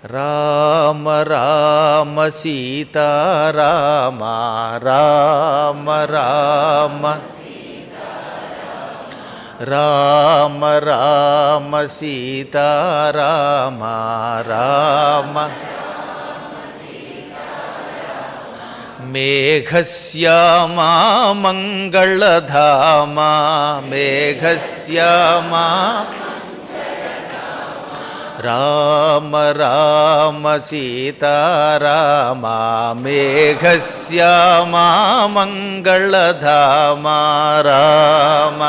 రామ రామ సీతారామ రామ రామ రామ రామ సీతారామ రామ మేఘశ్యామా మంగళధామా మేఘశ్యామా రామ రామ సీతారామ మేఘశ్యామా మంగళధామా రామ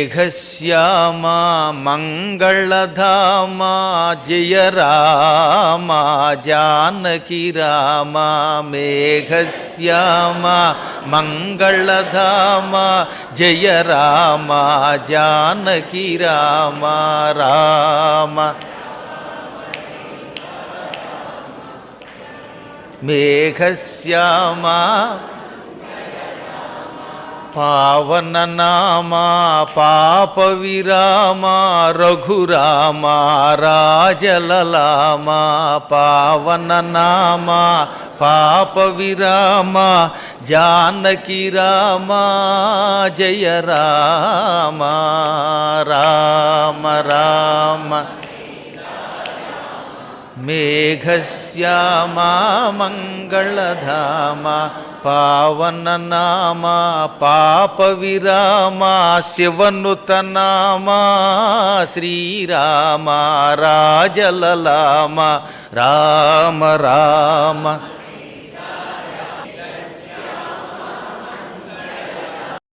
మేఘశ్యామా మంగళధామా జయ రామ జానకి రామ మేఘశ్యామా మంగళధామా జయ రామ జానకి రామ రామ మేఘశ్యామా పావన నామా పాప విరామ రఘురామ రాజలలామా పావన నామా పాప విరామ జానకి రామ జయ రామ రామ రామ మేఘశ్యామా మంగళధామ పావన నామ పాప విరామ శివనుత నామ శ్రీరామ రాజలలామ రామ రామ